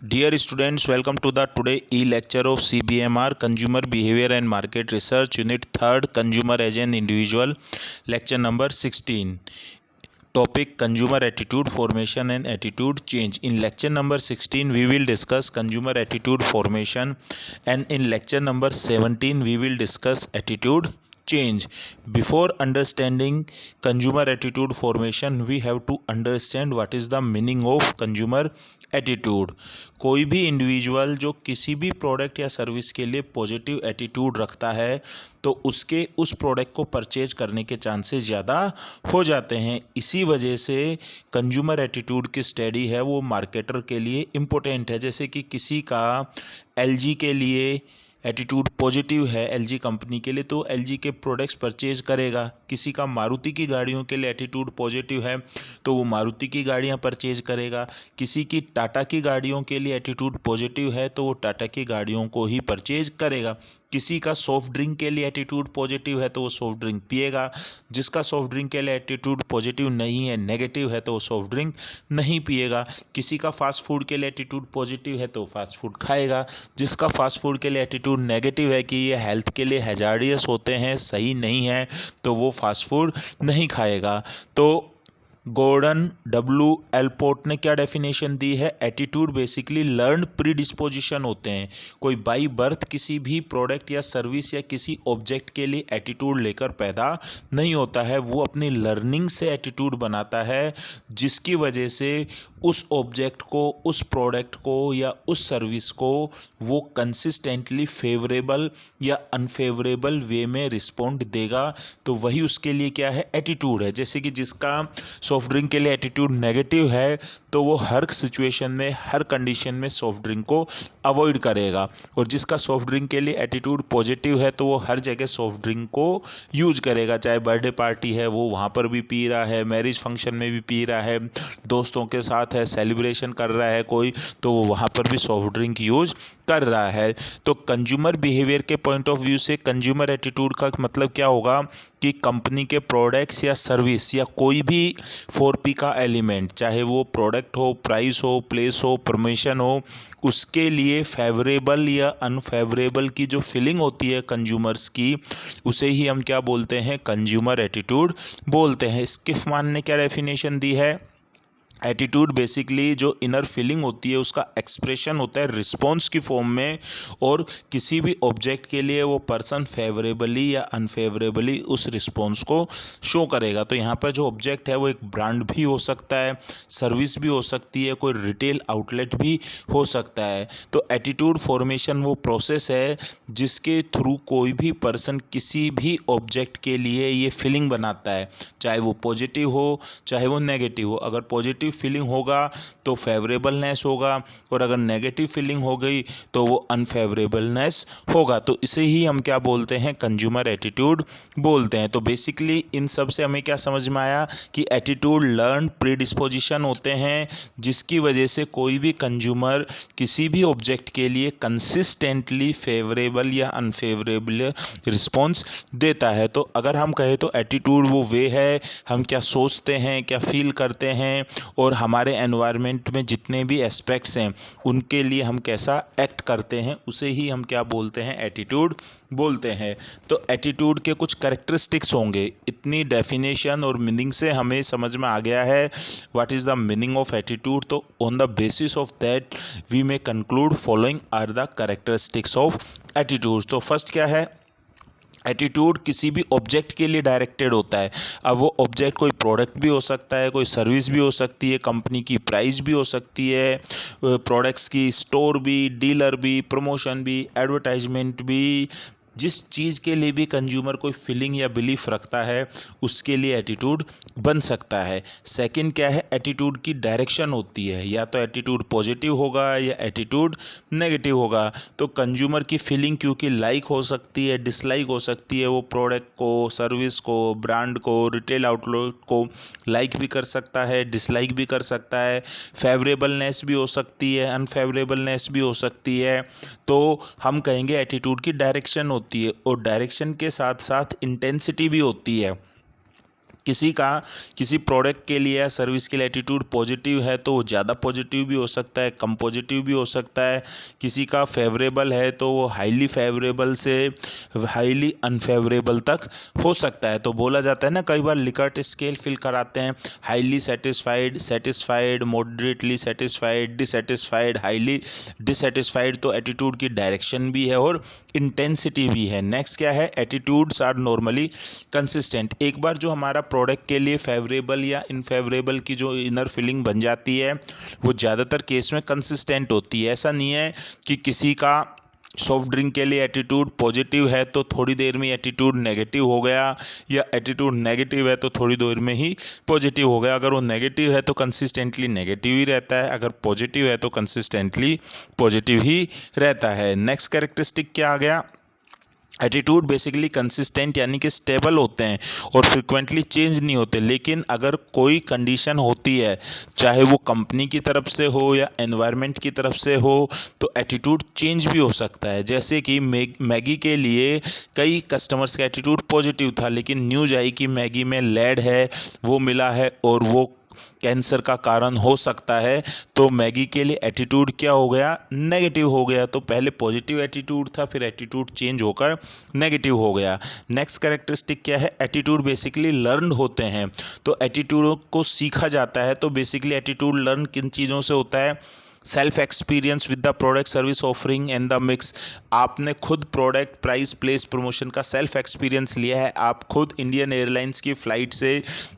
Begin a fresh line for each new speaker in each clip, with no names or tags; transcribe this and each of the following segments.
Dear students, welcome to the today e-lecture of CBMR Consumer Behavior and Market Research Unit 3rd Consumer as an Individual, lecture number 16. Topic Consumer Attitude Formation and Attitude Change. In lecture number 16 we will discuss consumer attitude formation, and in lecture number 17 we will discuss attitude change. Before understanding consumer attitude formation, we have to understand what is the meaning of consumer attitude. कोई भी individual जो किसी भी product या service के लिए positive attitude रखता है तो उसके उस प्रोडक्ट को परचेज करने के चांसेस ज़्यादा हो जाते हैं। इसी वजह से कंज्यूमर एटीट्यूड की स्टडी है वो मार्केटर के लिए इम्पोर्टेंट है। जैसे कि किसी का एलजी के लिए एटीट्यूड पॉजिटिव है, एलजी कंपनी के लिए, तो एलजी के प्रोडक्ट्स परचेज करेगा। किसी का मारुति की गाड़ियों के लिए एटीट्यूड पॉजिटिव है तो वो मारुति की गाड़ियां परचेज करेगा। किसी की टाटा की गाड़ियों के लिए एटीट्यूड पॉजिटिव है तो वो टाटा की गाड़ियों को ही परचेज करेगा। किसी का सॉफ्ट ड्रिंक के लिए एटीट्यूड पॉजिटिव है तो वो सॉफ्ट ड्रिंक पिएगा। जिसका सॉफ्ट ड्रिंक के लिए एटीट्यूड पॉजिटिव नहीं है, नेगेटिव है, तो वो सॉफ्ट ड्रिंक नहीं पिएगा। किसी का फास्ट फूड के लिए एटीट्यूड पॉजिटिव है तो फास्ट फूड खाएगा। जिसका फास्ट फूड के लिए एटीट्यूड नेगेटिव है कि ये हेल्थ के लिए हैजार्डियस होते हैं, सही नहीं है, तो वो फास्ट फूड नहीं खाएगा। तो गॉर्डन डब्ल्यू एलपोर्ट ने क्या डेफिनेशन दी है? एटीट्यूड बेसिकली लर्न प्रीडिस्पोजिशन होते हैं। कोई बाई बर्थ किसी भी प्रोडक्ट या सर्विस या किसी ऑब्जेक्ट के लिए एटीट्यूड लेकर पैदा नहीं होता है, वो अपनी लर्निंग से एटीट्यूड बनाता है, जिसकी वजह से उस ऑब्जेक्ट को, उस प्रोडक्ट को या उस सर्विस को वो कंसिस्टेंटली फेवरेबल या अनफेवरेबल वे में रिस्पॉन्ड देगा। तो वही उसके लिए क्या है? एटीट्यूड है। जैसे कि जिसका सॉफ्ट ड्रिंक के लिए एटीट्यूड नेगेटिव है तो वो हर सिचुएशन में, हर कंडीशन में सॉफ्ट ड्रिंक को अवॉइड करेगा, और जिसका सॉफ्ट ड्रिंक के लिए एटीट्यूड पॉजिटिव है तो वो हर जगह सॉफ्ट ड्रिंक को यूज करेगा। चाहे बर्थडे पार्टी है वो वहाँ पर भी पी रहा है, मैरिज फंक्शन में भी पी रहा है, दोस्तों के साथ है, सेलिब्रेशन कर रहा है कोई, तो वो वहाँ पर भी सॉफ्ट ड्रिंक यूज कर रहा है। तो कंज्यूमर बिहेवियर के पॉइंट ऑफ व्यू से कंज्यूमर एटीट्यूड का मतलब क्या होगा कि कंपनी के प्रोडक्ट्स या सर्विस या कोई भी 4P का एलिमेंट, चाहे वो प्रोडक्ट हो, प्राइस हो, प्लेस हो, प्रमोशन हो, उसके लिए फेवरेबल या अनफेवरेबल की जो फीलिंग होती है कंज्यूमर्स की, उसे ही हम क्या बोलते हैं? कंज्यूमर एटीट्यूड बोलते हैं। स्किफ मान ने क्या डेफिनेशन दी है? एटीट्यूड बेसिकली जो इनर फीलिंग होती है उसका एक्सप्रेशन होता है रिस्पॉन्स की फॉर्म में, और किसी भी ऑब्जेक्ट के लिए वो पर्सन फेवरेबली या अनफेवरेबली उस रिस्पॉन्स को शो करेगा। तो यहाँ पर जो ऑब्जेक्ट है वो एक ब्रांड भी हो सकता है, सर्विस भी हो सकती है, कोई रिटेल आउटलेट भी हो सकता है। तो एटीट्यूड फॉर्मेशन वो प्रोसेस है जिसके थ्रू कोई भी पर्सन किसी भी ऑब्जेक्ट के लिए ये फीलिंग बनाता है, चाहे वो पॉजिटिव हो चाहे वो नेगेटिव हो। अगर पॉजिटिव फीलिंग होगा तो फेवरेबलनेस होगा, और अगर नेगेटिव फीलिंग हो गई तो वो अनफेवरेबलनेस होगा। तो इसे ही हम क्या बोलते हैं? कंज्यूमर एटीट्यूड बोलते हैं। तो बेसिकली इन सब से हमें क्या समझ में आया कि एटीट्यूड लर्न प्रीडिस्पोजिशन होते हैं, जिसकी वजह से कोई भी कंज्यूमर किसी भी ऑब्जेक्ट के लिए कंसिस्टेंटली फेवरेबल या अनफेवरेबल रिस्पॉन्स देता है। तो अगर हम कहें तो एटीट्यूड वो वे है, हम क्या सोचते हैं, क्या फील करते हैं, और हमारे एनवायरनमेंट में जितने भी एस्पेक्ट्स हैं उनके लिए हम कैसा एक्ट करते हैं, उसे ही हम क्या बोलते हैं? एटीट्यूड बोलते हैं। तो एटीट्यूड के कुछ कैरेक्टरिस्टिक्स होंगे। इतनी डेफिनेशन और मीनिंग से हमें समझ में आ गया है what is the meaning of attitude. तो on the basis of that we may conclude following are the characteristics of attitude. तो फर्स्ट क्या है? एटीट्यूड किसी भी ऑब्जेक्ट के लिए डायरेक्टेड होता है। अब वो ऑब्जेक्ट कोई प्रोडक्ट भी हो सकता है, कोई सर्विस भी हो सकती है, कंपनी की प्राइस भी हो सकती है, प्रोडक्ट्स की स्टोर भी, डीलर भी, प्रमोशन भी, एडवर्टाइजमेंट भी। जिस चीज़ के लिए भी कंज्यूमर कोई फीलिंग या बिलीफ रखता है उसके लिए एटीट्यूड बन सकता है। सेकंड क्या है? एटीट्यूड की डायरेक्शन होती है, या तो एटीट्यूड पॉजिटिव होगा या एटीट्यूड नेगेटिव होगा। तो कंज्यूमर की फीलिंग क्योंकि लाइक हो सकती है, डिसलाइक हो सकती है, वो प्रोडक्ट को, सर्विस को, ब्रांड को, रिटेल आउटलेट को लाइक भी कर सकता है, डिसलाइक भी कर सकता है, फेवरेबलनेस भी हो सकती है, अनफेवरेबलनेस भी हो सकती है। तो हम कहेंगे एटीट्यूड की डायरेक्शन होती है, और डायरेक्शन के साथ साथ इंटेंसिटी भी होती है। किसी प्रोडक्ट के लिए या सर्विस के लिए एटीट्यूड पॉजिटिव है तो वो ज़्यादा पॉजिटिव भी हो सकता है, कम पॉजिटिव भी हो सकता है। किसी का फेवरेबल है तो वो हाईली फेवरेबल से हाईली अनफेवरेबल तक हो सकता है। तो बोला जाता है ना, कई बार लिकर्ट स्केल फिल कराते हैं, highly satisfied, satisfied, moderately satisfied, dissatisfied, highly dissatisfied. तो एटीट्यूड की डायरेक्शन भी है और इंटेंसिटी भी है। नेक्स्ट क्या है, एटीट्यूड्स आर नॉर्मली कंसिस्टेंट। एक बार जो हमारा प्रोडक्ट के लिए फेवरेबल या इनफेवरेबल की जो इनर फीलिंग बन जाती है वो ज़्यादातर केस में कंसिस्टेंट होती है। ऐसा नहीं है कि किसी का सॉफ्ट ड्रिंक के लिए एटीट्यूड पॉजिटिव है तो थोड़ी देर में एटीट्यूड नेगेटिव हो गया, या एटीट्यूड नेगेटिव है तो थोड़ी देर में ही पॉजिटिव हो गया। अगर वो नेगेटिव है तो कंसिस्टेंटली नेगेटिव ही रहता है, अगर पॉजिटिव है तो कंसिस्टेंटली पॉजिटिव ही रहता है। नेक्स्ट कैरेक्टरिस्टिक क्या आ गया, एटीट्यूड बेसिकली कंसिस्टेंट यानी कि स्टेबल होते हैं और फ्रिक्वेंटली चेंज नहीं होते। लेकिन अगर कोई कंडीशन होती है, चाहे वो कंपनी की तरफ से हो या एनवायरनमेंट की तरफ से हो, तो एटीट्यूड चेंज भी हो सकता है। जैसे कि मैगी के लिए कई कस्टमर्स का एटीट्यूड पॉजिटिव था, लेकिन न्यूज़ आई कि मैगी में लेड है, वो मिला है और वो कैंसर का कारण हो सकता है। तो मैगी के लिए एटीट्यूड क्या हो गया, नेगेटिव हो गया। तो पहले पॉजिटिव एटीट्यूड था, फिर एटीट्यूड चेंज होकर नेगेटिव हो गया। नेक्स्ट कैरेक्टरिस्टिक क्या है, एटीट्यूड बेसिकली लर्न होते हैं। तो एटीट्यूड को सीखा जाता है। तो बेसिकली एटीट्यूड लर्न किन चीज़ों से होता है, self experience with the product service offering and the mix. आपने खुद प्रोडक्ट प्राइस प्लेस प्रमोशन का सेल्फ एक्सपीरियंस लिया है। आप खुद इंडियन एयरलाइंस की फ़्लाइट से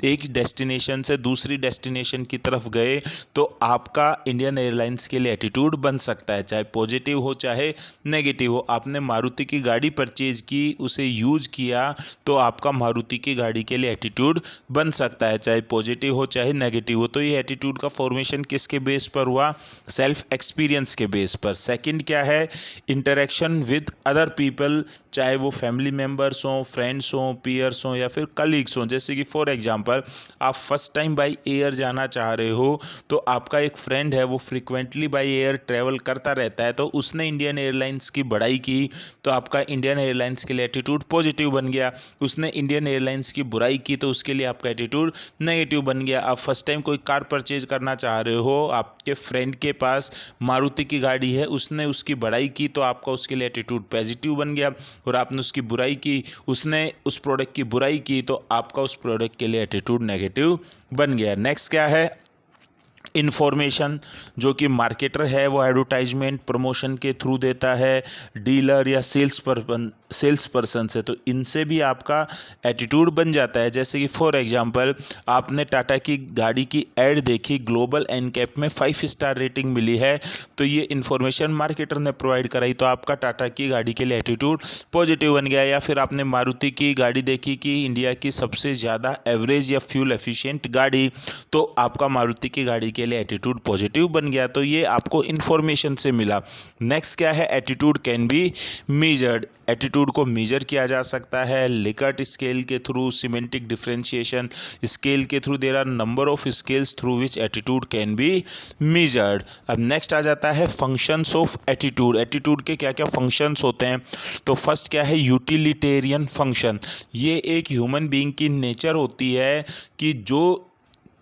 एक डेस्टिनेशन से दूसरी डेस्टिनेशन की तरफ गए तो आपका इंडियन एयरलाइंस के लिए एटीट्यूड बन सकता है, चाहे पॉजिटिव हो चाहे नेगेटिव हो। आपने मारुति की गाड़ी परचेज की, उसे यूज किया, तो आपका मारुति की गाड़ी के लिए एटीट्यूड बन सकता है, चाहे पॉजिटिव हो चाहे नेगेटिव हो। तो ये एटीट्यूड का फॉर्मेशन किसके बेस पर हुआ, सेल्फ एक्सपीरियंस के बेस पर। सेकंड क्या है, इंटरेक्शन विद अदर पीपल, चाहे वो फैमिली मेम्बर्स हों, फ्रेंड्स हों, पीयर्स हों या फिर कलीग्स हों। जैसे कि फॉर एग्जांपल आप फर्स्ट टाइम बाई एयर जाना चाह रहे हो, तो आपका एक फ्रेंड है वो फ्रिक्वेंटली बाई एयर ट्रैवल करता रहता है, तो उसने इंडियन एयरलाइंस की बड़ाई की तो आपका इंडियन एयरलाइंस के लिए एटीट्यूड पॉजिटिव बन गया। उसने इंडियन एयरलाइंस की बुराई की तो उसके लिए आपका एटीट्यूड नेगेटिव बन गया। आप फर्स्ट टाइम कोई कार परचेज करना चाह रहे हो, आपके फ्रेंड के पास मारुति की गाड़ी है, उसने उसकी बड़ाई की तो आपका उसके लिए एटीट्यूड पॉजिटिव बन गया। और आपने उसकी बुराई की, उसने उस प्रोडक्ट की बुराई की तो आपका उस प्रोडक्ट के लिए एटीट्यूड नेगेटिव बन गया। नेक्स्ट क्या है, इन्फॉर्मेशन, जो कि मार्केटर है वो एडवर्टाइजमेंट प्रमोशन के थ्रू देता है, डीलर या सेल्स पर्सन से, तो इनसे भी आपका एटीट्यूड बन जाता है। जैसे कि फॉर एग्जांपल आपने टाटा की गाड़ी की ऐड देखी, ग्लोबल एनकैप में 5 स्टार रेटिंग मिली है, तो ये इन्फॉर्मेशन मार्केटर ने प्रोवाइड कराई तो आपका टाटा की गाड़ी के लिए एटीट्यूड पॉजिटिव बन गया। या फिर आपने मारुति की गाड़ी देखी कि इंडिया की सबसे ज़्यादा एवरेज या फ्यूल एफिशिएंट गाड़ी, तो आपका मारुति की गाड़ी के लिए एटीट्यूड पॉजिटिव बन गया। तो ये आपको इन्फॉर्मेशन से मिला। नेक्स्ट क्या है, attitude can be measured. Attitude को मेजर किया जा सकता है लिकर्ट स्केल के थ्रू, सिमेंटिक डिफरेंशिएशन स्केल के through. There are number of scales through which attitude can be measured. अब नेक्स्ट आ जाता है फंक्शंस ऑफ एटीट्यूड। एटीट्यूड के क्या क्या फंक्शंस होते हैं, तो फर्स्ट क्या है, यूटिलिटेरियन फंक्शन। ये एक ह्यूमन बीइंग की नेचर होती है कि जो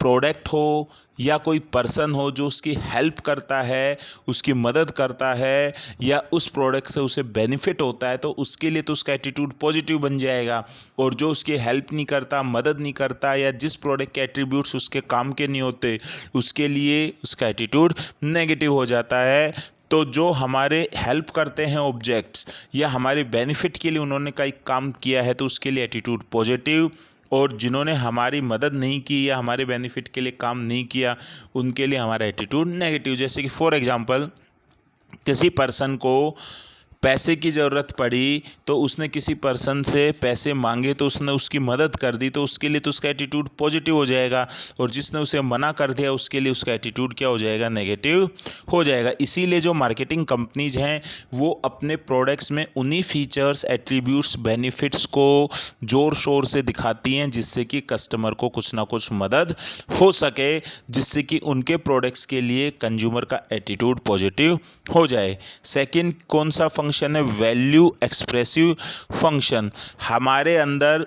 प्रोडक्ट हो या कोई पर्सन हो जो उसकी हेल्प करता है, उसकी मदद करता है, या उस प्रोडक्ट से उसे बेनिफिट होता है, तो उसके लिए तो उसका एटीट्यूड पॉजिटिव बन जाएगा। और जो उसकी हेल्प नहीं करता, मदद नहीं करता, या जिस प्रोडक्ट के एट्रीब्यूट्स उसके काम के नहीं होते, उसके लिए उसका एटीट्यूड नेगेटिव हो जाता है। तो जो हमारे हेल्प करते हैं ऑब्जेक्ट्स, या हमारे बेनिफिट के लिए उन्होंने कोई काम किया है, तो उसके लिए एटीट्यूड पॉजिटिव। और जिन्होंने हमारी मदद नहीं की या हमारे बेनिफिट के लिए काम नहीं किया, उनके लिए हमारा एटीट्यूड नेगेटिव। जैसे कि फॉर एग्जांपल किसी पर्सन को पैसे की ज़रूरत पड़ी तो उसने किसी पर्सन से पैसे मांगे तो उसने उसकी मदद कर दी, तो उसके लिए तो उसका एटीट्यूड पॉजिटिव हो जाएगा। और जिसने उसे मना कर दिया उसके लिए उसका एटीट्यूड क्या हो जाएगा, नेगेटिव हो जाएगा। इसीलिए जो मार्केटिंग कंपनीज हैं वो अपने प्रोडक्ट्स में उन्हीं फीचर्स, एट्रीब्यूट्स, बेनिफिट्स को ज़ोर शोर से दिखाती हैं जिससे कि कस्टमर को कुछ ना कुछ मदद हो सके, जिससे कि उनके प्रोडक्ट्स के लिए कंज्यूमर का एटीट्यूड पॉजिटिव हो जाए। सेकंड कौन सा फंक्शन है, वैल्यू एक्सप्रेसिव फंक्शन। हमारे अंदर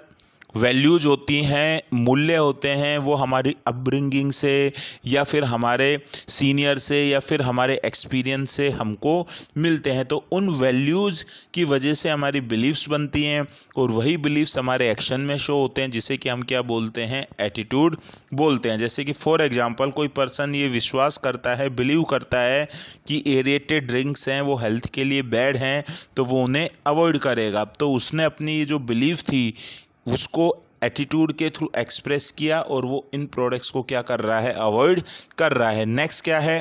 वैल्यूज़ होती हैं, मूल्य होते हैं, वो हमारी अपब्रिंगिंग से या फिर हमारे सीनियर से या फिर हमारे एक्सपीरियंस से हमको मिलते हैं। तो उन वैल्यूज़ की वजह से हमारी बिलीव्स बनती हैं और वही बिलीव्स हमारे एक्शन में शो होते हैं, जिसे कि हम क्या बोलते हैं, एटीट्यूड बोलते हैं। जैसे कि फॉर एग्जांपल कोई पर्सन ये विश्वास करता है, बिलीव करता है कि एरेटेड ड्रिंक्स हैं वो हेल्थ के लिए बैड हैं, तो वो उन्हें अवॉइड करेगा। तो उसने अपनी ये जो बिलीव थी उसको एटीट्यूड के थ्रू एक्सप्रेस किया और वो इन प्रोडक्ट्स को क्या कर रहा है, अवॉइड कर रहा है। नेक्स्ट क्या है,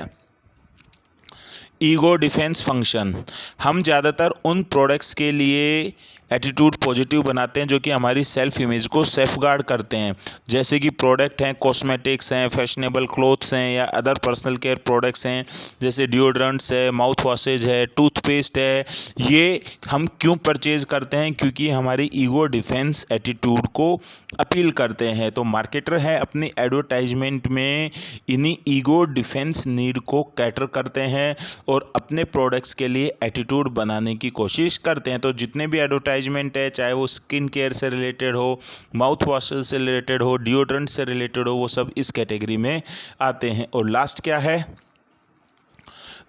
ईगो डिफेंस फंक्शन। हम ज़्यादातर उन प्रोडक्ट्स के लिए एटीट्यूड पॉजिटिव बनाते हैं जो कि हमारी सेल्फ इमेज को सेफ गार्ड करते हैं। जैसे कि प्रोडक्ट हैं, कॉस्मेटिक्स हैं, फैशनेबल क्लोथ्स हैं या अदर पर्सनल केयर प्रोडक्ट्स हैं, जैसे डिओड्रेंट्स है, माउथ वॉशेज है, टूथपेस्ट है। ये हम क्यों परचेज करते हैं, क्योंकि हमारी ईगो डिफेंस एटीट्यूड को अपील करते हैं। तो मार्केटर है अपनी एडवर्टाइजमेंट में इन्हीं ईगो डिफेंस नीड को कैटर करते हैं और अपने प्रोडक्ट्स के लिए एटीट्यूड बनाने की कोशिश करते हैं। तो जितने भी एडवर्टाइजमेंट है, चाहे वो स्किन केयर से रिलेटेड हो, माउथ वॉश से रिलेटेड हो, डिओड्रेंट से रिलेटेड हो, वो सब इस कैटेगरी में आते हैं। और लास्ट क्या है,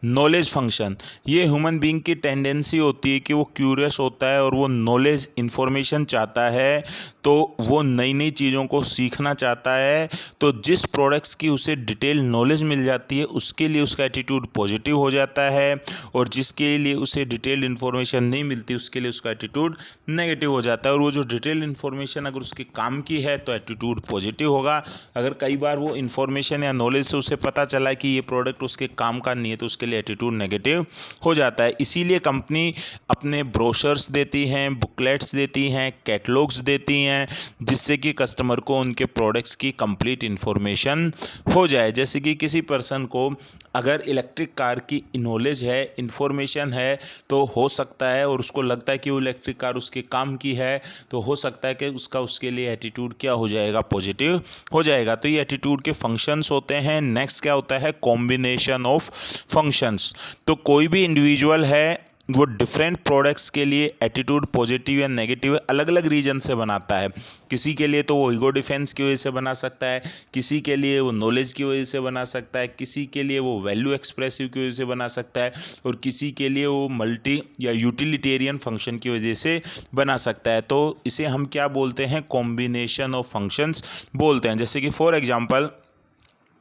नॉलेज फंक्शन। ये ह्यूमन बीइंग की टेंडेंसी होती है कि वो क्यूरियस होता है और वो नॉलेज इन्फॉर्मेशन चाहता है, तो वो नई नई चीज़ों को सीखना चाहता है। तो जिस प्रोडक्ट्स की उसे डिटेल नॉलेज मिल जाती है उसके लिए उसका एटीट्यूड पॉजिटिव हो जाता है, और जिसके लिए उसे डिटेल इन्फॉर्मेशन नहीं मिलती उसके लिए उसका एटीट्यूड नेगेटिव हो जाता है। और वो जो डिटेल इन्फॉर्मेशन अगर उसके काम की है तो एटीट्यूड पॉजिटिव होगा। अगर कई बार वो इन्फॉर्मेशन या नॉलेज से उसे पता चला कि ये प्रोडक्ट उसके काम का नहीं है तो उसके लिए एटीट्यूड नेगेटिव हो जाता है। इसीलिए कंपनी अपने ब्रोशर्स देती हैं, बुकलेट्स देती हैं, कैटलॉग्स देती हैं, जिससे कि कस्टमर को उनके प्रोडक्ट्स की कंप्लीट इन्फॉर्मेशन हो जाए। जैसे कि किसी पर्सन को अगर इलेक्ट्रिक कार की नॉलेज है, इन्फॉर्मेशन है, तो हो सकता है और उसको लगता है कि वो इलेक्ट्रिक कार उसके काम की है, तो हो सकता है कि उसके लिए एटीट्यूड क्या हो जाएगा, पॉजिटिव हो जाएगा। तो ये एटीट्यूड के फंक्शंस होते हैं। नेक्स्ट क्या होता है, कॉम्बिनेशन ऑफ फंक्शंस। तो कोई भी इंडिविजुअल है वो डिफरेंट प्रोडक्ट्स के लिए एटीट्यूड पॉजिटिव या नेगेटिव अलग अलग रीजन से बनाता है। किसी के लिए तो वो ईगो डिफेंस की वजह से बना सकता है, किसी के लिए वो नॉलेज की वजह से बना सकता है, किसी के लिए वो वैल्यू एक्सप्रेसिव की वजह से बना सकता है, और किसी के लिए वो मल्टी या यूटिलिटेरियन फंक्शन की वजह से बना सकता है। तो इसे हम क्या बोलते हैं, कॉम्बिनेशन ऑफ फंक्शंस बोलते हैं। जैसे कि फॉर एग्जांपल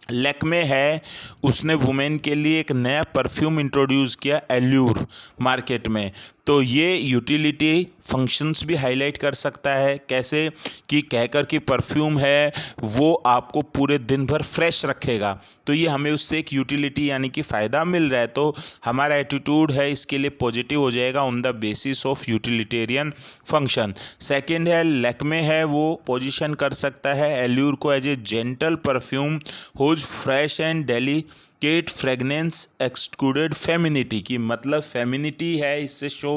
लैक्मे है, उसने वुमेन के लिए एक नया परफ्यूम इंट्रोड्यूस किया एल्यूर मार्केट में। तो ये यूटिलिटी फंक्शंस भी हाईलाइट कर सकता है। कैसे कि कहकर कि परफ्यूम है वो आपको पूरे दिन भर फ्रेश रखेगा, तो ये हमें उससे एक यूटिलिटी यानी कि फ़ायदा मिल रहा है। तो हमारा एटीट्यूड है इसके लिए पॉजिटिव हो जाएगा on the basis of utilitarian function. Second है, लैक्मे है वो पोजिशन कर सकता है एल्यूर को as a gentle perfume whose fresh and delicate fragrance excluded femininity की, मतलब फेमिनिटी है इससे शो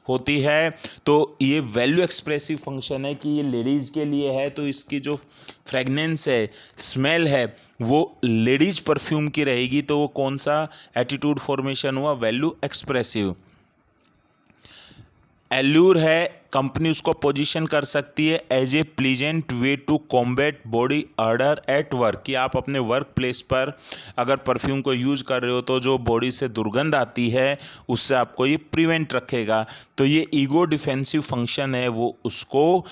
होती है। तो ये वैल्यू एक्सप्रेसिव फंक्शन है कि ये लेडीज़ के लिए है, तो इसकी जो फ्रेगनेंस है, स्मेल है, वो लेडीज परफ्यूम की रहेगी। तो वो कौन सा एटीट्यूड फॉर्मेशन हुआ, वैल्यू एक्सप्रेसिव। एल्यूर है, कंपनी उसको पोजीशन कर सकती है as a pleasant way to combat body odour at work, कि आप अपने वर्क प्लेस पर अगर परफ्यूम को यूज़ कर रहे हो तो जो बॉडी से दुर्गंध आती है उससे आपको ये प्रिवेंट रखेगा। तो ये ईगो डिफेंसिव फंक्शन है वो उसको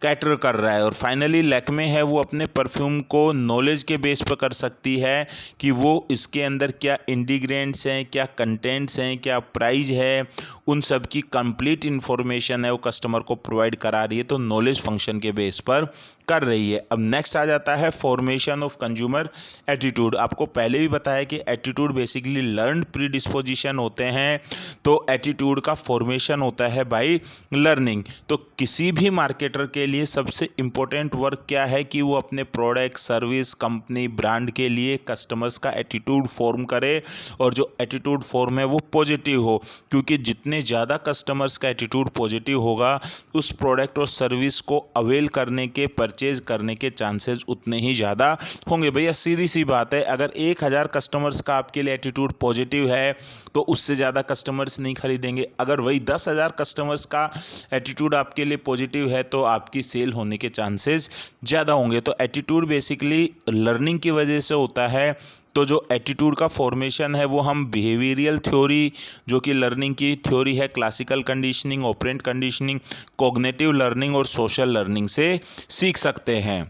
कैटर कर रहा है। और फाइनली लैक्मे है वो अपने परफ्यूम को नॉलेज के बेस पर कर सकती है कि वो इसके अंदर क्या इंग्रेडिएंट्स हैं, क्या कंटेंट्स हैं, क्या प्राइस है, उन सब की कंप्लीट इन्फॉर्मेशन है वो कस्टमर को प्रोवाइड करा रही है। तो नॉलेज फंक्शन के बेस पर कर रही है। अब नेक्स्ट आ जाता है फॉर्मेशन ऑफ कंज्यूमर एटीट्यूड। आपको पहले भी बताया कि एटीट्यूड बेसिकली लर्नड प्रीडिस्पोजिशन होते हैं, तो एटीट्यूड का फॉर्मेशन होता है बाय लर्निंग। तो किसी भी मार्केटर के लिए सबसे इंपॉर्टेंट वर्क क्या है कि वो अपने प्रोडक्ट, सर्विस, कंपनी, ब्रांड के लिए कस्टमर्स का एटीट्यूड फॉर्म करे, और जो एटीट्यूड फॉर्म है वो पॉजिटिव हो, क्योंकि जितने ज़्यादा कस्टमर्स का एटीट्यूड पॉजिटिव होगा उस प्रोडक्ट और सर्विस को अवेल करने के, परचेज करने के चांसेस उतने ही ज़्यादा होंगे। भैया सीधी सी बात है, अगर 1000 कस्टमर्स का आपके लिए एटीट्यूड पॉजिटिव है तो उससे ज़्यादा कस्टमर्स नहीं खरीदेंगे। अगर वही 10,000 कस्टमर्स का एटीट्यूड आपके लिए पॉजिटिव है तो आपके आपकी सेल होने के चांसेस ज़्यादा होंगे। तो एटीट्यूड बेसिकली लर्निंग की वजह से होता है। तो जो एटीट्यूड का फॉर्मेशन है वो हम बिहेवियरल थ्योरी, जो कि लर्निंग की थ्योरी है, classical conditioning, operant conditioning, cognitive learning और सोशल लर्निंग से सीख सकते हैं।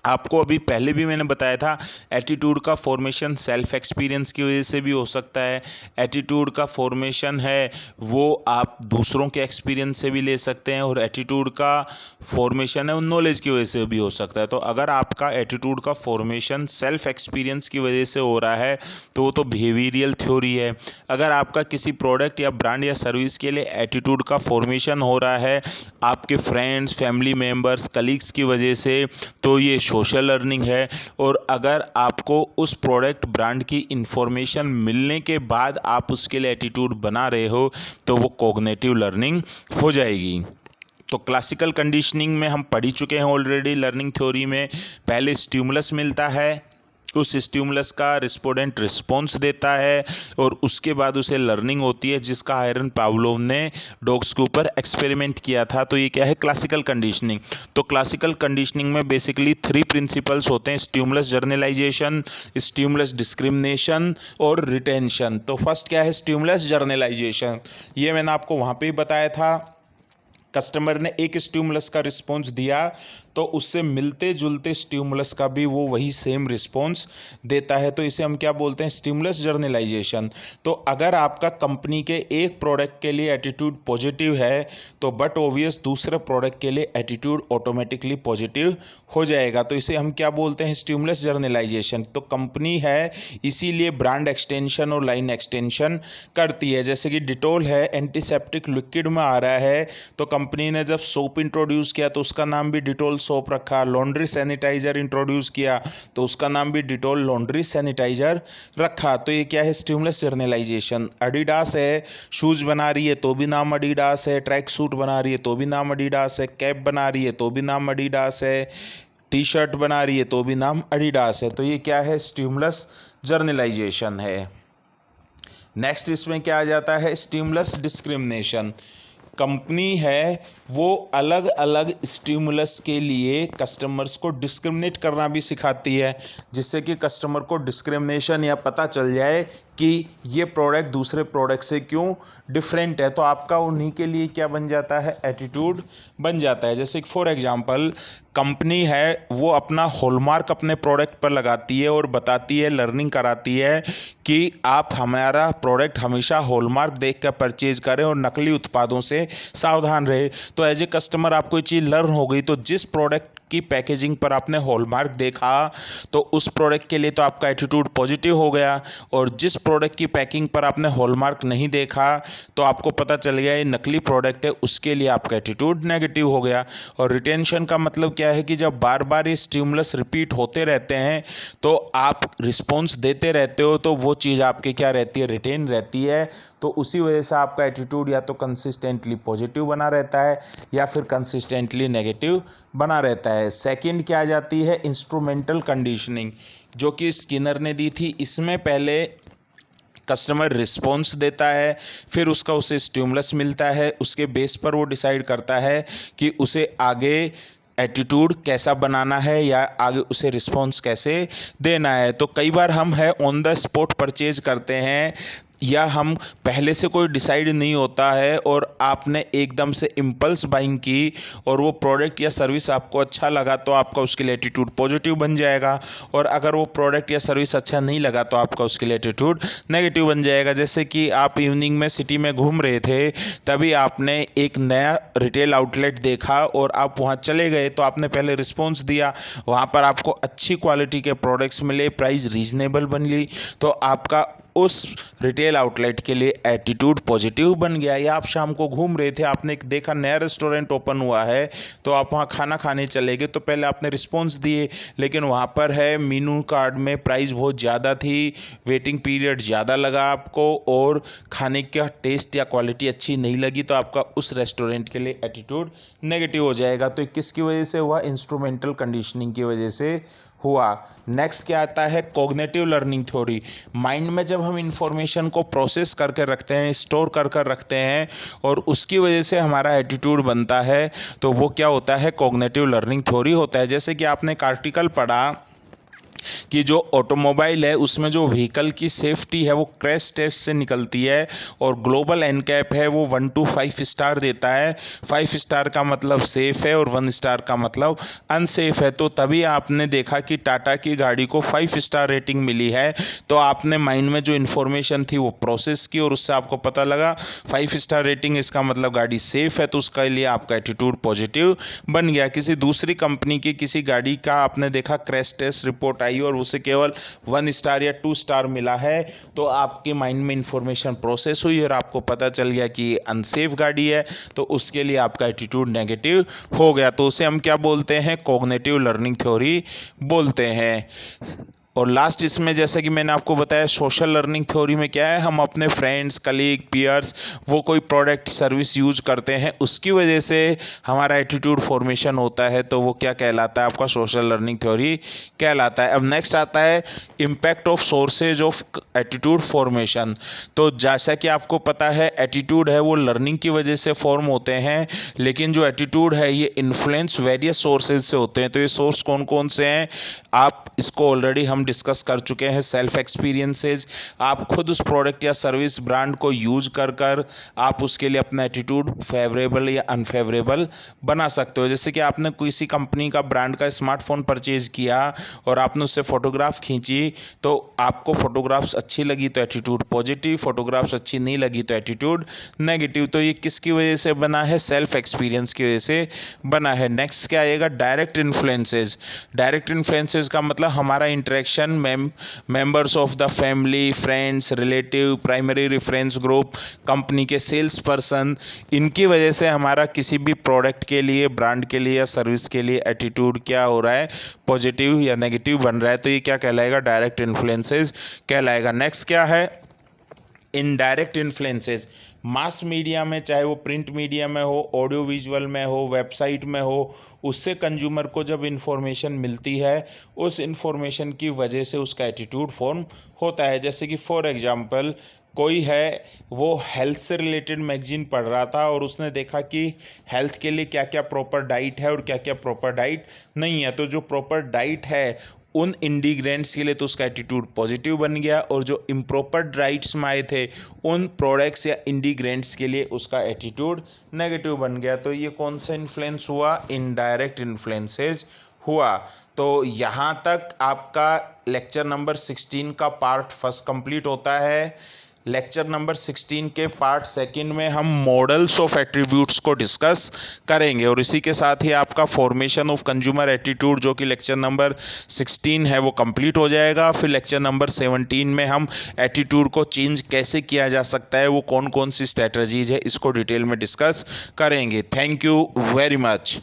आपको अभी पहले भी मैंने बताया था, एटीट्यूड का फॉर्मेशन सेल्फ एक्सपीरियंस की वजह से भी हो सकता है। एटीट्यूड का फॉर्मेशन है वो आप दूसरों के एक्सपीरियंस से भी ले सकते हैं, और एटीट्यूड का फॉर्मेशन है वो नॉलेज की वजह से भी हो सकता है। तो अगर आपका एटीट्यूड का फॉर्मेशन सेल्फ एक्सपीरियंस की वजह से हो रहा है तो वो तो बिहेवियरल थ्योरी है। अगर आपका किसी प्रोडक्ट या ब्रांड या सर्विस के लिए एटीट्यूड का फॉर्मेशन हो रहा है आपके फ्रेंड्स, फैमिली मेम्बर्स, कलीग्स की वजह से, तो ये सोशल लर्निंग है। और अगर आपको उस प्रोडक्ट ब्रांड की इंफॉर्मेशन मिलने के बाद आप उसके लिए एटीट्यूड बना रहे हो तो वो कॉग्निटिव लर्निंग हो जाएगी। तो क्लासिकल कंडीशनिंग में हम पढ़ ही चुके हैं ऑलरेडी। लर्निंग थ्योरी में पहले स्टिमुलस मिलता है, उस स्टिमुलस का रिस्पोंडेंट रिस्पॉन्स देता है और उसके बाद उसे लर्निंग होती है, जिसका आयरन पावलोव ने डॉग्स के ऊपर एक्सपेरिमेंट किया था। तो ये क्या है, क्लासिकल कंडीशनिंग। तो क्लासिकल कंडीशनिंग में बेसिकली 3 प्रिंसिपल्स होते हैं: स्टिमुलस जर्नलाइजेशन, स्टिमुलस डिस्क्रिमिनेशन और रिटेंशन। तो फर्स्ट क्या है, स्टिमुलस जर्नलाइजेशन। ये मैंने आपको वहाँ पे ही बताया था। कस्टमर ने एक स्टिमुलस का रिस्पॉन्स दिया तो उससे मिलते जुलते स्टिमुलस का भी वो वही सेम रिस्पॉन्स देता है। तो इसे हम क्या बोलते हैं, स्टिमुलस जर्नलाइजेशन। तो अगर आपका कंपनी के एक प्रोडक्ट के लिए एटीट्यूड पॉजिटिव है तो बट ऑब्वियस दूसरे प्रोडक्ट के लिए एटीट्यूड ऑटोमेटिकली पॉजिटिव हो जाएगा। तो इसे हम क्या बोलते हैं, स्टिमुलस जर्नलाइजेशन। तो कंपनी है इसीलिए ब्रांड एक्सटेंशन और लाइन एक्सटेंशन करती है। जैसे कि डिटोल है, एंटीसेप्टिक लिक्विड में आ रहा है, तो कंपनी ने जब सोप इंट्रोड्यूस किया तो उसका नाम भी डिटोल सोप रखा। लॉन्ड्री सैनिटाइजर इंट्रोड्यूस किया तो उसका नाम भी डिटोल लॉन्ड्री सैनिटाइजर रखा। तो ये क्या है, स्टिमुलस जर्नलाइजेशन। एडिडास है, शूज बना रही है तो भी नाम एडिडास है, ट्रैक सूट बना रही है तो भी नाम एडिडास है, कैप बना रही है तो भी नाम एडिडास है, टी शर्ट बना रही है तो भी नाम एडिडास है। तो ये क्या है, स्टिमुलस जर्नलाइजेशन है। नेक्स्ट इसमें क्या आ जाता है, स्टिमुलस डिस्क्रिमिनेशन। कंपनी है वो अलग अलग स्टिमुलस के लिए कस्टमर्स को डिस्क्रिमिनेट करना भी सिखाती है, जिससे कि कस्टमर को डिस्क्रिमिनेशन या पता चल जाए कि ये प्रोडक्ट दूसरे प्रोडक्ट से क्यों डिफरेंट है। तो आपका उन्हीं के लिए क्या बन जाता है, एटीट्यूड बन जाता है। जैसे फॉर एग्जांपल कंपनी है वो अपना हॉलमार्क अपने प्रोडक्ट पर लगाती है और बताती है, लर्निंग कराती है कि आप हमारा प्रोडक्ट हमेशा हॉलमार्क देख कर परचेज करें और नकली उत्पादों से सावधान रहे। तो एज ए कस्टमर आपको ये चीज़ लर्न हो गई। तो जिस प्रोडक्ट की पैकेजिंग पर आपने हॉलमार्क देखा तो उस प्रोडक्ट के लिए तो आपका एटीट्यूड पॉजिटिव हो गया, और जिस प्रोडक्ट की पैकिंग पर आपने हॉलमार्क नहीं देखा तो आपको पता चल गया ये नकली प्रोडक्ट है, उसके लिए आपका एटीट्यूड नेगेटिव हो गया। और रिटेंशन का मतलब क्या है कि जब बार बार ये स्टिमुलस रिपीट होते रहते हैं तो आप रिस्पॉन्स देते रहते हो, तो वो चीज़ आपकी क्या रहती है, रिटेन रहती है। तो उसी वजह से आपका एटीट्यूड या तो कंसिस्टेंटली पॉजिटिव बना रहता है या फिर कंसिस्टेंटली नेगेटिव बना रहता है। सेकंड क्या आ जाती है, इंस्ट्रूमेंटल कंडीशनिंग, जो कि स्किनर ने दी थी। इसमें पहले कस्टमर रिस्पॉन्स देता है, फिर उसका उसे स्टिमुलस मिलता है, उसके बेस पर वो डिसाइड करता है कि उसे आगे एटीट्यूड कैसा बनाना है या आगे उसे रिस्पॉन्स कैसे देना है। तो कई बार हम है ऑन द स्पॉट परचेज करते हैं, या हम पहले से कोई डिसाइड नहीं होता है और आपने एकदम से इम्पल्स बाइंग की और वो प्रोडक्ट या सर्विस आपको अच्छा लगा तो आपका उसके लिए एटीट्यूड पॉजिटिव बन जाएगा, और अगर वो प्रोडक्ट या सर्विस अच्छा नहीं लगा तो आपका उसके लिए एटीट्यूड नेगेटिव बन जाएगा। जैसे कि आप इवनिंग में सिटी में घूम रहे थे, तभी आपने एक नया रिटेल आउटलेट देखा और आप वहाँ चले गए, तो आपने पहले रिस्पॉन्स दिया, वहाँ पर आपको अच्छी क्वालिटी के प्रोडक्ट्स मिले, प्राइस रीजनेबल बनी, तो आपका उस रिटेल आउटलेट के लिए एटीट्यूड पॉजिटिव बन गया। या आप शाम को घूम रहे थे, आपने देखा नया रेस्टोरेंट ओपन हुआ है तो आप वहाँ खाना खाने चले गए, तो पहले आपने रिस्पॉन्स दिए, लेकिन वहाँ पर है मेनू कार्ड में प्राइस बहुत ज़्यादा थी, वेटिंग पीरियड ज़्यादा लगा आपको और खाने का टेस्ट या क्वालिटी अच्छी नहीं लगी, तो आपका उस रेस्टोरेंट के लिए एटीट्यूड नेगेटिव हो जाएगा। तो किसकी वजह से हुआ, इंस्ट्रूमेंटल कंडीशनिंग की वजह से हुआ। नेक्स्ट क्या आता है, कॉग्निटिव लर्निंग थ्योरी। माइंड में जब हम इंफॉर्मेशन को प्रोसेस करके रखते हैं, स्टोर कर कर रखते हैं और उसकी वजह से हमारा एटीट्यूड बनता है, तो वो क्या होता है, कॉग्निटिव लर्निंग थ्योरी होता है। जैसे कि आपने एक आर्टिकल पढ़ा कि जो ऑटोमोबाइल है उसमें जो व्हीकल की सेफ्टी है वो क्रैश टेस्ट से निकलती है, और ग्लोबल एनकैप है वो 1 to 5 स्टार देता है। 5 स्टार का मतलब सेफ है और 1 स्टार का मतलब अनसेफ है। तो तभी आपने देखा कि टाटा की गाड़ी को 5 स्टार रेटिंग मिली है। तो आपने माइंड में जो इन्फॉर्मेशन थी वो प्रोसेस की और उससे आपको पता लगा 5 स्टार रेटिंग, इसका मतलब गाड़ी सेफ है, तो उसके लिए आपका एटीट्यूड पॉजिटिव बन गया। किसी दूसरी कंपनी की किसी गाड़ी का आपने देखा क्रैश टेस्ट रिपोर्ट आई और उसे केवल 1 स्टार या 2 स्टार मिला है, तो आपके माइंड में इंफॉर्मेशन प्रोसेस हुई और आपको पता चल गया कि अनसेफ गाड़ी है, तो उसके लिए आपका एटीट्यूड नेगेटिव हो गया। तो उसे हम क्या बोलते हैं, कॉग्निटिव लर्निंग थ्योरी बोलते हैं। और लास्ट इसमें जैसे कि मैंने आपको बताया, सोशल लर्निंग थ्योरी में क्या है, हम अपने फ्रेंड्स, कलीग, पीयर्स, वो कोई प्रोडक्ट सर्विस यूज करते हैं, उसकी वजह से हमारा एटीट्यूड फॉर्मेशन होता है, तो वो क्या कहलाता है, आपका सोशल लर्निंग थ्योरी कहलाता है। अब नेक्स्ट आता है impact of sources of attitude formation. तो जैसा कि आपको पता है, एटीट्यूड है वो लर्निंग की वजह से फॉर्म होते हैं, लेकिन जो एटीट्यूड है ये इन्फ्लुएंस वेरियस सोर्सेज से होते हैं। तो ये सोर्स कौन कौन से हैं, आप इसको ऑलरेडी हम डिस्कस कर चुके हैं। सेल्फ एक्सपीरियंसेस, आप खुद उस प्रोडक्ट या सर्विस ब्रांड को यूज कर कर आप उसके लिए अपना एटीट्यूड फेवरेबल या अनफेवरेबल बना सकते हो। जैसे कि आपने किसी कंपनी का ब्रांड का स्मार्टफोन परचेज किया और आपने उससे फोटोग्राफ खींची, तो आपको फोटोग्राफ्स अच्छी लगी तो एटीट्यूड पॉजिटिव, फोटोग्राफ्स अच्छी नहीं लगी तो एटीट्यूड नेगेटिव। तो ये किसकी वजह से बना है, सेल्फ एक्सपीरियंस की वजह से बना है। नेक्स्ट क्या आएगा, डायरेक्ट इन्फ्लुएंसेस। डायरेक्ट इन्फ्लुएंसेस का मतलब हमारा interaction members of the family, friends, relative, primary reference group, company के सेल्स पर्सन, इनकी वजह से हमारा किसी भी प्रोडक्ट के लिए, ब्रांड के लिए या सर्विस के लिए एटीट्यूड क्या हो रहा है, पॉजिटिव या नेगेटिव बन रहा है। तो ये क्या कहलाएगा, डायरेक्ट इन्फ्लुएंसेस कहलाएगा। नेक्स्ट क्या है, इनडायरेक्ट इन्फ्लुएंसेस। मास मीडिया में, चाहे वो प्रिंट मीडिया में हो, ऑडियो विजुअल में हो, वेबसाइट में हो, उससे कंज्यूमर को जब इंफॉर्मेशन मिलती है, उस इंफॉर्मेशन की वजह से उसका एटीट्यूड फॉर्म होता है। जैसे कि फॉर एग्जांपल कोई है, वो हेल्थ से रिलेटेड मैगजीन पढ़ रहा था और उसने देखा कि हेल्थ के लिए क्या क्या प्रॉपर डाइट है और क्या क्या प्रॉपर डाइट नहीं है। तो जो प्रॉपर डाइट है उन इंडिग्रेंट्स के लिए, तो उसका एटीट्यूड पॉजिटिव बन गया, और जो इम्प्रॉपर डाइट्स में आए थे उन प्रोडक्ट्स या इंडिग्रेंट्स के लिए उसका एटीट्यूड नेगेटिव बन गया। तो ये कौन सा इन्फ्लुएंस हुआ, इनडायरेक्ट इन्फ्लुएंसेस हुआ। तो यहाँ तक आपका लेक्चर नंबर 16 का पार्ट फर्स्ट कंप्लीट होता है। लेक्चर नंबर 16 के पार्ट सेकंड में हम मॉडल्स ऑफ एट्रीब्यूट्स को डिस्कस करेंगे, और इसी के साथ ही आपका फॉर्मेशन ऑफ कंज्यूमर एटीट्यूड जो कि लेक्चर नंबर 16 है वो कंप्लीट हो जाएगा। फिर लेक्चर नंबर 17 में हम एटीट्यूड को चेंज कैसे किया जा सकता है, वो कौन कौन सी स्ट्रैटेजीज है, इसको डिटेल में डिस्कस करेंगे। Thank you very much.